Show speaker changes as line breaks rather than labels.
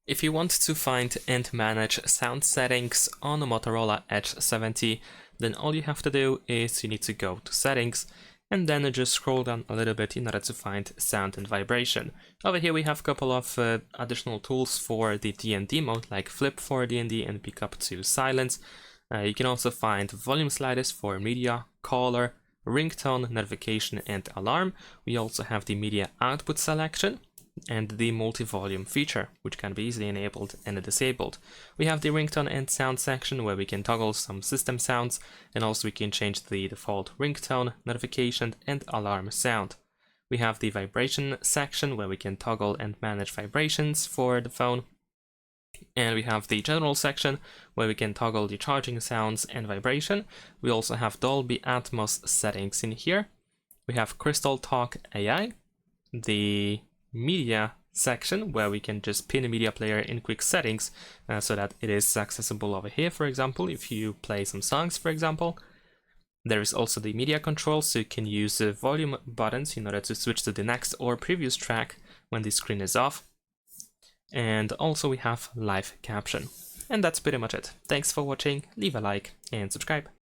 If you want to find and manage sound settings on a Motorola Edge 70, then all you have to do is you need to go to settings and then just scroll down a little bit in order to find sound and vibration. Over here we have a couple of additional tools for the D&D mode, like flip for D&D and pick up to silence. You can also find volume sliders for media, caller, ringtone, notification and alarm. We also have the media output selection and the multi-volume feature, which can be easily enabled and disabled. We have the ringtone and sound section where we can toggle some system sounds, and also we can change the default ringtone, notification and alarm sound. We have the vibration section where we can toggle and manage vibrations for the phone. And we have the general section where we can toggle the charging sounds and vibration. We also have Dolby Atmos settings in here. We have Crystal Talk AI, the media section where we can just pin a media player in quick settings so that it is accessible over here, for example, if you play some songs, for example. There is also the media control, so you can use volume buttons in order to switch to the next or previous track when the screen is off. And also we have live caption. And that's pretty much it. Thanks for watching, leave a like and subscribe.